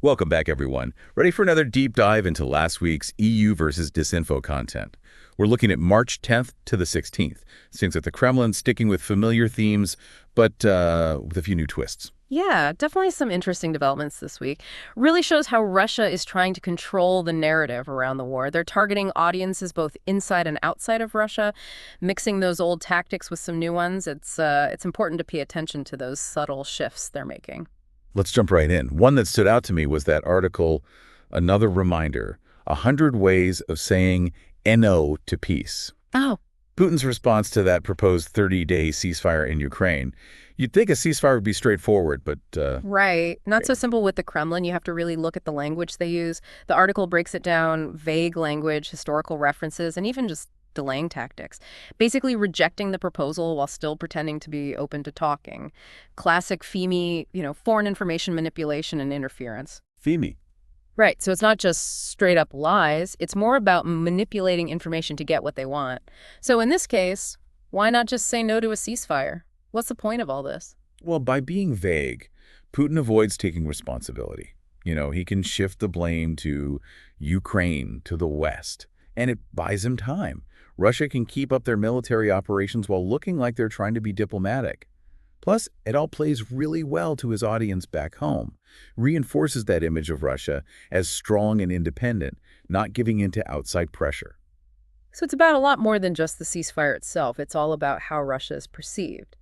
Welcome back, everyone. Ready for another deep dive into last week's EU versus Disinfo content. We're looking at March 10th to the 16th. Seems like the Kremlin sticking with familiar themes, but with a few new twists. Yeah, definitely some interesting developments this week. Really shows how Russia is trying to control the narrative around the war. They're targeting audiences both inside and outside of Russia, mixing those old tactics with some new ones. It's important to pay attention to those subtle shifts they're making. Let's jump right in. One that stood out to me was that article, Another Reminder, 100 Ways of Saying NO to Peace. Oh, Putin's response to that proposed 30-day ceasefire in Ukraine. You'd think a ceasefire would be straightforward, but right. Not so simple with the Kremlin. You have to really look at the language they use. The article breaks it down, vague language, historical references, and even just delaying tactics. Basically rejecting the proposal while still pretending to be open to talking. Classic FEMI, foreign information manipulation and interference. FEMI. Right. So it's not just straight up lies. It's more about manipulating information to get what they want. So in this case, why not just say no to a ceasefire? What's the point of all this? Well, by being vague, Putin avoids taking responsibility. He can shift the blame to Ukraine, to the West, and it buys him time. Russia can keep up their military operations while looking like they're trying to be diplomatic. Plus, it all plays really well to his audience back home, reinforces that image of Russia as strong and independent, not giving in to outside pressure. So it's about a lot more than just the ceasefire itself. It's all about how Russia is perceived.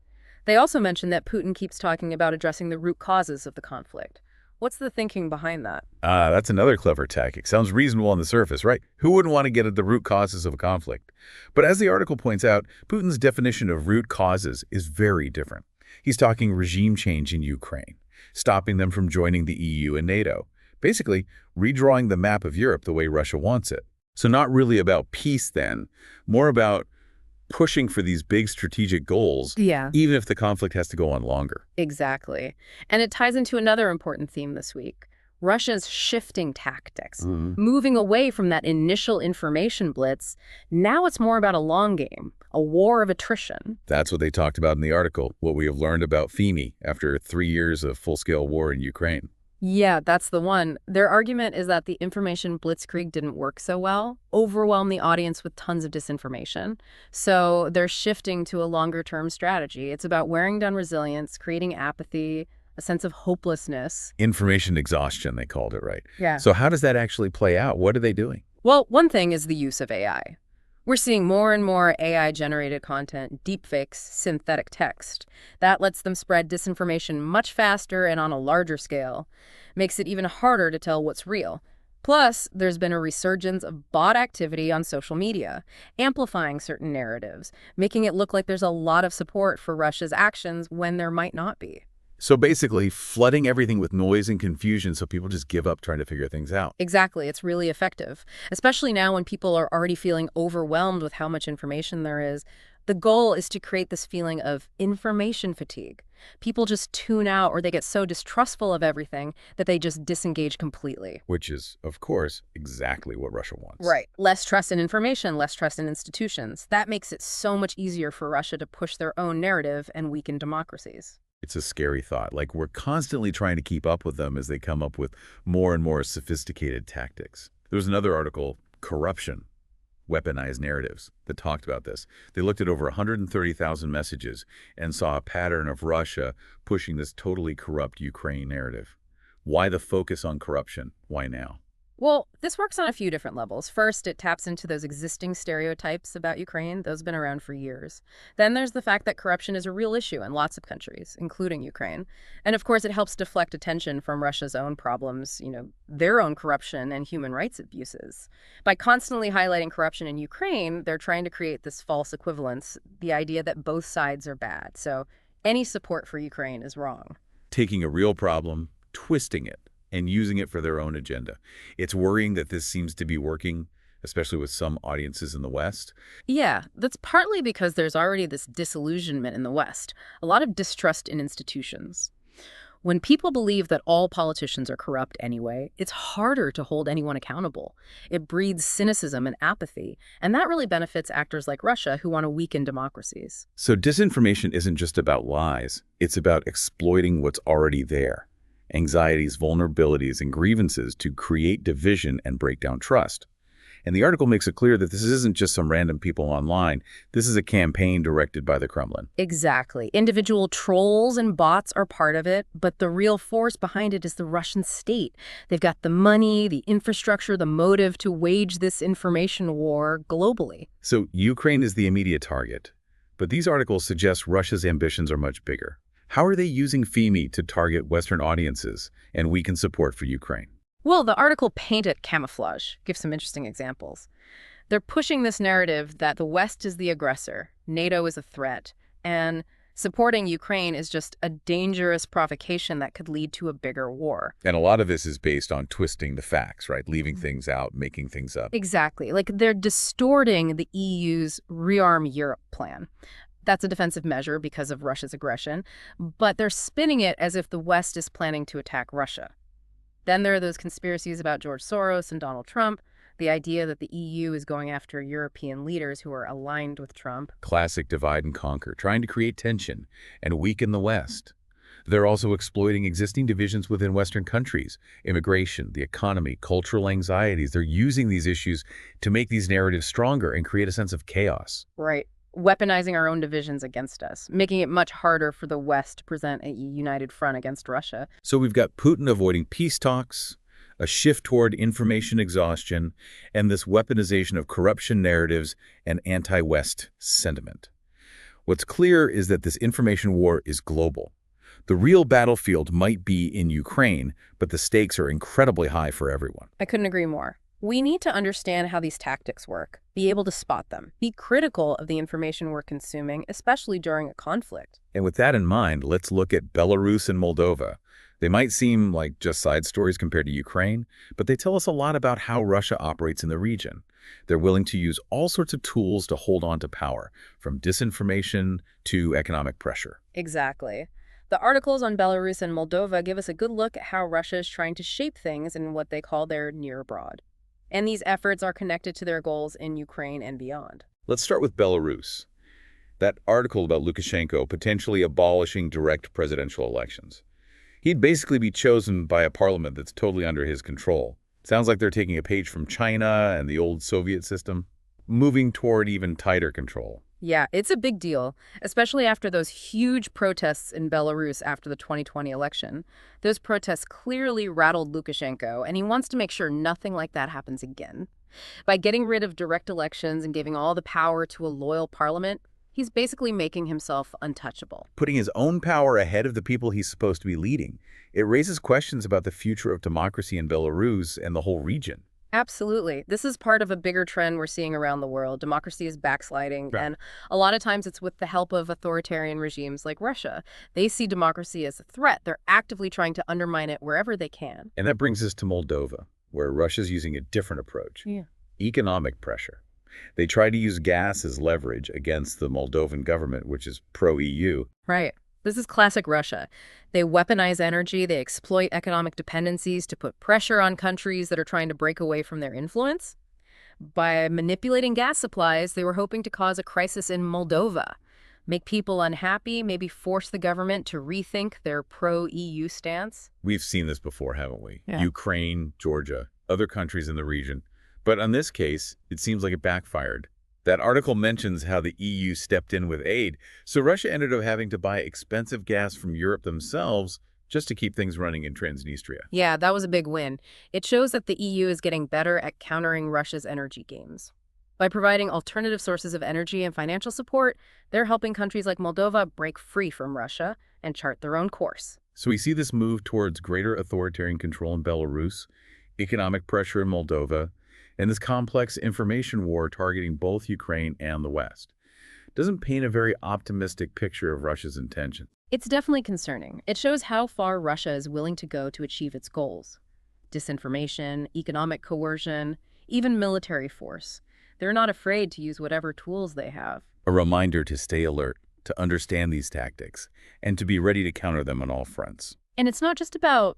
They also mentioned that Putin keeps talking about addressing the root causes of the conflict. What's the thinking behind that? That's another clever tactic. Sounds reasonable on the surface, right? Who wouldn't want to get at the root causes of a conflict? But as the article points out, Putin's definition of root causes is very different. He's talking regime change in Ukraine, stopping them from joining the EU and NATO, basically redrawing the map of Europe the way Russia wants it. So not really about peace then, more about pushing for these big strategic goals, Yeah, even if the conflict has to go on longer. exactly. And it ties into another important theme this week. Russia's shifting tactics, moving away from that initial information blitz. Now it's more about a long game, a war of attrition. That's what they talked about in the article, what we have learned about FEMI after 3 years of full-scale war in Ukraine. Yeah, that's the one. Their argument is that the information blitzkrieg didn't work so well, overwhelmed the audience with tons of disinformation. So they're shifting to a longer-term strategy. It's about wearing down resilience, creating apathy, a sense of hopelessness. Information exhaustion, they called it, right? Yeah. So how does that actually play out? What are they doing? Well, one thing is the use of AI. We're seeing more and more AI-generated content, deepfakes, synthetic text. That lets them spread disinformation much faster and on a larger scale. Makes it even harder to tell what's real. Plus, there's been a resurgence of bot activity on social media, amplifying certain narratives, making it look like there's a lot of support for Russia's actions when there might not be. So basically, flooding everything with noise and confusion so people just give up trying to figure things out. Exactly, it's really effective, especially now when people are already feeling overwhelmed with how much information there is. The goal is to create this feeling of information fatigue. People just tune out or they get so distrustful of everything that they just disengage completely. Which is, of course, exactly what Russia wants. Right. Less trust in information, less trust in institutions. That makes it so much easier for Russia to push their own narrative and weaken democracies. It's a scary thought. Like, we're constantly trying to keep up with them as they come up with more and more sophisticated tactics. There was another article, Corruption, Weaponized Narratives, that talked about this. They looked at over 130,000 messages and saw a pattern of Russia pushing this totally corrupt Ukraine narrative. Why the focus on corruption? Why now? Well, this works on a few different levels. First, it taps into those existing stereotypes about Ukraine. Those have been around for years. Then there's the fact that corruption is a real issue in lots of countries, including Ukraine. And of course, it helps deflect attention from Russia's own problems, their own corruption and human rights abuses. By constantly highlighting corruption in Ukraine, they're trying to create this false equivalence, the idea that both sides are bad. So any support for Ukraine is wrong. Taking a real problem, twisting it, and using it for their own agenda. It's worrying that this seems to be working, especially with some audiences in the West. Yeah, that's partly because there's already this disillusionment in the West, a lot of distrust in institutions. When people believe that all politicians are corrupt anyway, it's harder to hold anyone accountable. It breeds cynicism and apathy, and that really benefits actors like Russia who want to weaken democracies. So disinformation isn't just about lies. It's about exploiting what's already there. anxieties, vulnerabilities, and grievances to create division and break down trust. And the article makes it clear that this isn't just some random people online. This is a campaign directed by the Kremlin. Exactly. Individual trolls and bots are part of it, but the real force behind it is the Russian state. They've got the money, the infrastructure, the motive to wage this information war globally. So Ukraine is the immediate target. But these articles suggest Russia's ambitions are much bigger. How are they using FEMI to target Western audiences and weaken support for Ukraine? Well, the article painted camouflage, gives some interesting examples. They're pushing this narrative that the West is the aggressor, NATO is a threat, and supporting Ukraine is just a dangerous provocation that could lead to a bigger war. And a lot of this is based on twisting the facts, right? Leaving things out, making things up. Exactly. Like they're distorting the EU's Rearm Europe plan. That's a defensive measure because of Russia's aggression, but they're spinning it as if the West is planning to attack Russia. Then there are those conspiracies about George Soros and Donald Trump, the idea that the EU is going after European leaders who are aligned with Trump. Classic divide and conquer, trying to create tension and weaken the West. They're also exploiting existing divisions within Western countries, immigration, the economy, cultural anxieties. They're using these issues to make these narratives stronger and create a sense of chaos. Right. Weaponizing our own divisions against us, making it much harder for the West to present a united front against Russia. So we've got Putin avoiding peace talks, a shift toward information exhaustion, and this weaponization of corruption narratives and anti-West sentiment. What's clear is that this information war is global. The real battlefield might be in Ukraine, but the stakes are incredibly high for everyone. I couldn't agree more. We need to understand how these tactics work, be able to spot them, be critical of the information we're consuming, especially during a conflict. And with that in mind, let's look at Belarus and Moldova. They might seem like just side stories compared to Ukraine, but they tell us a lot about how Russia operates in the region. They're willing to use all sorts of tools to hold on to power, from disinformation to economic pressure. Exactly. The articles on Belarus and Moldova give us a good look at how Russia is trying to shape things in what they call their near abroad. And these efforts are connected to their goals in Ukraine and beyond. Let's start with Belarus. That article about Lukashenko potentially abolishing direct presidential elections. He'd basically be chosen by a parliament that's totally under his control. Sounds like they're taking a page from China and the old Soviet system, moving toward even tighter control. Yeah, it's a big deal, especially after those huge protests in Belarus after the 2020 election. Those protests clearly rattled Lukashenko, and he wants to make sure nothing like that happens again. By getting rid of direct elections and giving all the power to a loyal parliament, he's basically making himself untouchable. Putting his own power ahead of the people he's supposed to be leading. It raises questions about the future of democracy in Belarus and the whole region. Absolutely. This is part of a bigger trend we're seeing around the world. Democracy is backsliding, Right. and a lot of times it's with the help of authoritarian regimes like Russia. They see democracy as a threat. They're actively trying to undermine it wherever they can. And that brings us to Moldova, where Russia's using a different approach. Yeah. Economic pressure. They try to use gas as leverage against the Moldovan government, which is pro-EU. Right. This is classic Russia. They weaponize energy, they exploit economic dependencies to put pressure on countries that are trying to break away from their influence. By manipulating gas supplies, they were hoping to cause a crisis in Moldova, make people unhappy, maybe force the government to rethink their pro-EU stance. We've seen this before, haven't we? Yeah. Ukraine, Georgia, other countries in the region. But in this case, it seems like it backfired. That article mentions how the EU stepped in with aid, so Russia ended up having to buy expensive gas from Europe themselves just to keep things running in Transnistria. Yeah, that was a big win. It shows that the EU is getting better at countering Russia's energy games. By providing alternative sources of energy and financial support, they're helping countries like Moldova break free from Russia and chart their own course. So we see this move towards greater authoritarian control in Belarus, economic pressure in Moldova, and this complex information war targeting both Ukraine and the West. Doesn't paint a very optimistic picture of Russia's intentions. It's definitely concerning. It shows how far Russia is willing to go to achieve its goals. Disinformation, economic coercion, even military force. They're not afraid to use whatever tools they have. A reminder to stay alert, to understand these tactics, and to be ready to counter them on all fronts. And it's not just about,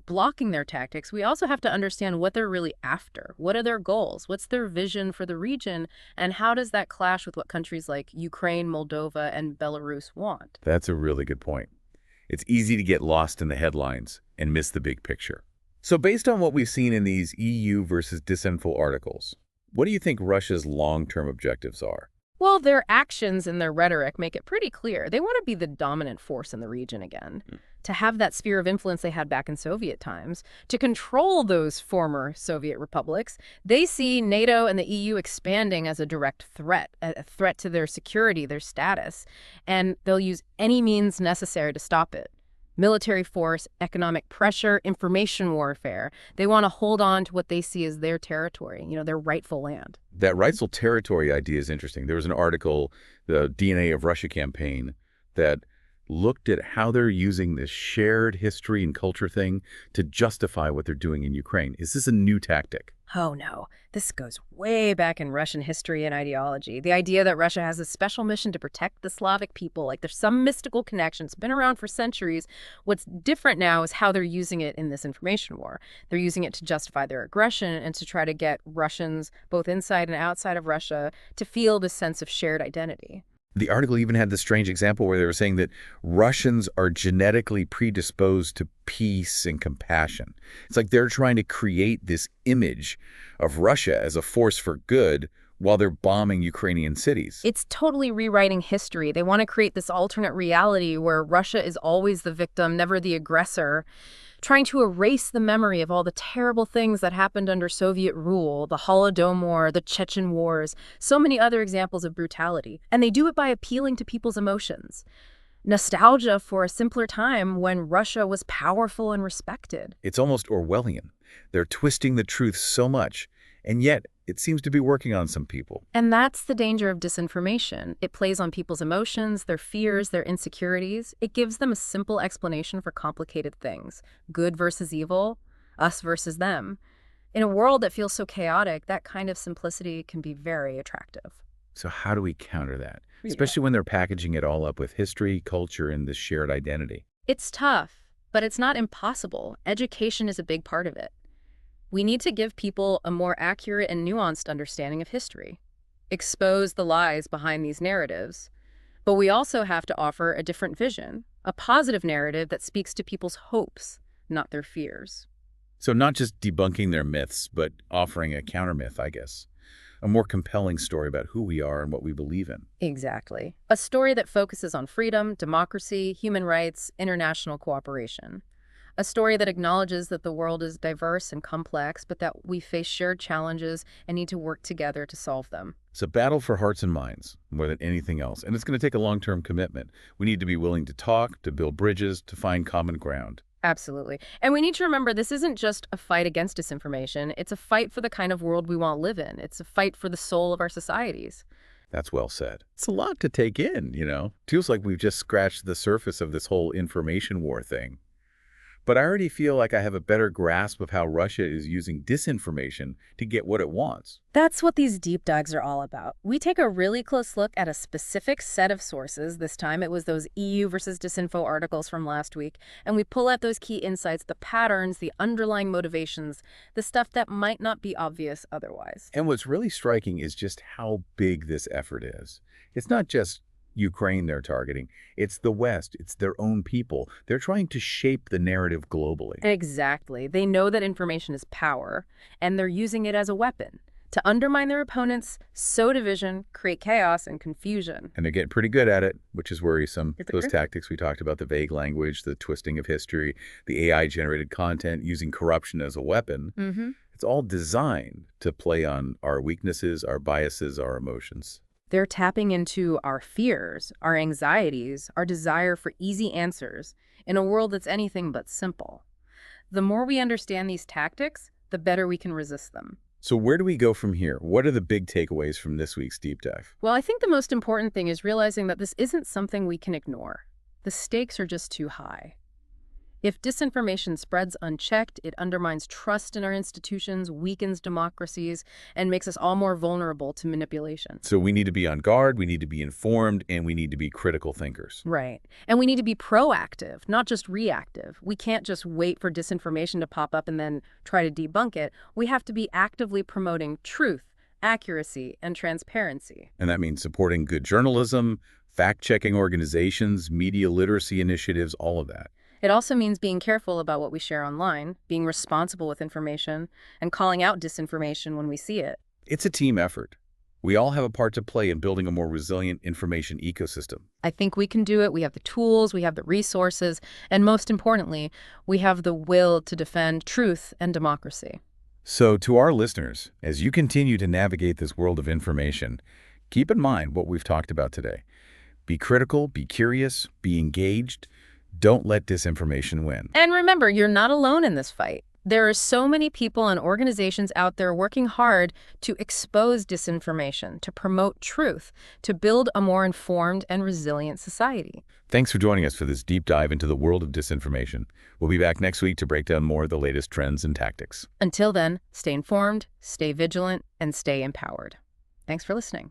blocking their tactics. We also have to understand what they're really after. What are their goals? What's their vision for the region? And how does that clash with what countries like Ukraine, Moldova, and Belarus want? That's a really good point. It's easy to get lost in the headlines and miss the big picture. So based on what we've seen in these EU versus disinfo articles, what do you think Russia's long-term objectives are? Well, their actions and their rhetoric make it pretty clear. They want to be the dominant force in the region again, to have that sphere of influence they had back in Soviet times, to control those former Soviet republics. They see NATO and the EU expanding as a direct threat, a threat to their security, their status, and they'll use any means necessary to stop it. Military force, economic pressure, information warfare. They want to hold on to what they see as their territory, their rightful land. That rightful territory idea is interesting. There was an article, the DNA of Russia campaign, that looked at how they're using this shared history and culture thing to justify what they're doing in Ukraine. Is this a new tactic? Oh no, this goes way back in Russian history and ideology. The idea that Russia has a special mission to protect the Slavic people, like there's some mystical connection. It's been around for centuries. What's different now is how they're using it in this information war. They're using it to justify their aggression and to try to get Russians, both inside and outside of Russia, to feel this sense of shared identity. The article even had this strange example where they were saying that Russians are genetically predisposed to peace and compassion. It's like they're trying to create this image of Russia as a force for good while they're bombing Ukrainian cities. It's totally rewriting history. They want to create this alternate reality where Russia is always the victim, never the aggressor, trying to erase the memory of all the terrible things that happened under Soviet rule, the Holodomor, the Chechen Wars, so many other examples of brutality. And they do it by appealing to people's emotions. Nostalgia for a simpler time when Russia was powerful and respected. It's almost Orwellian. They're twisting the truth so much, and yet it seems to be working on some people. And that's the danger of disinformation. It plays on people's emotions, their fears, their insecurities. It gives them a simple explanation for complicated things. Good versus evil, us versus them. In a world that feels so chaotic, that kind of simplicity can be very attractive. So how do we counter that? Especially when they're packaging it all up with history, culture, and this shared identity. It's tough, but it's not impossible. Education is a big part of it. We need to give people a more accurate and nuanced understanding of history, expose the lies behind these narratives, but we also have to offer a different vision, a positive narrative that speaks to people's hopes, not their fears. So not just debunking their myths, but offering a counter-myth, I guess. A more compelling story about who we are and what we believe in. Exactly. A story that focuses on freedom, democracy, human rights, international cooperation. A story that acknowledges that the world is diverse and complex, but that we face shared challenges and need to work together to solve them. It's a battle for hearts and minds, more than anything else. And it's going to take a long-term commitment. We need to be willing to talk, to build bridges, to find common ground. Absolutely. And we need to remember this isn't just a fight against disinformation. It's a fight for the kind of world we want to live in. It's a fight for the soul of our societies. That's well said. It's a lot to take in, Feels like we've just scratched the surface of this whole information war thing. But I already feel like I have a better grasp of how Russia is using disinformation to get what it wants. That's what these deep dives are all about. We take a really close look at a specific set of sources. This time it was those EU versus disinfo articles from last week. And we pull out those key insights, the patterns, the underlying motivations, the stuff that might not be obvious otherwise. And what's really striking is just how big this effort is. It's not just Ukraine they're targeting. It's the West. It's their own people. They're trying to shape the narrative globally. Exactly. They know that information is power, and they're using it as a weapon to undermine their opponents, sow division, create chaos and confusion. And they're getting pretty good at it, which is worrisome. Those tactics we talked about, the vague language, the twisting of history, the AI-generated content, using corruption as a weapon, It's all designed to play on our weaknesses, our biases, our emotions. They're tapping into our fears, our anxieties, our desire for easy answers in a world that's anything but simple. The more we understand these tactics, the better we can resist them. So where do we go from here? What are the big takeaways from this week's deep dive? Well, I think the most important thing is realizing that this isn't something we can ignore. The stakes are just too high. If disinformation spreads unchecked, it undermines trust in our institutions, weakens democracies, and makes us all more vulnerable to manipulation. So we need to be on guard, we need to be informed, and we need to be critical thinkers. Right. And we need to be proactive, not just reactive. We can't just wait for disinformation to pop up and then try to debunk it. We have to be actively promoting truth, accuracy, and transparency. And that means supporting good journalism, fact-checking organizations, media literacy initiatives, all of that. It also means being careful about what we share online, being responsible with information, and calling out disinformation when we see it. It's a team effort. We all have a part to play in building a more resilient information ecosystem. I think we can do it. We have the tools, we have the resources, and most importantly, we have the will to defend truth and democracy. So to our listeners, as you continue to navigate this world of information, keep in mind what we've talked about today. Be critical, be curious, be engaged. Don't let disinformation win. And remember, you're not alone in this fight. There are so many people and organizations out there working hard to expose disinformation, to promote truth, to build a more informed and resilient society. Thanks for joining us for this deep dive into the world of disinformation. We'll be back next week to break down more of the latest trends and tactics. Until then, stay informed, stay vigilant, and stay empowered. Thanks for listening.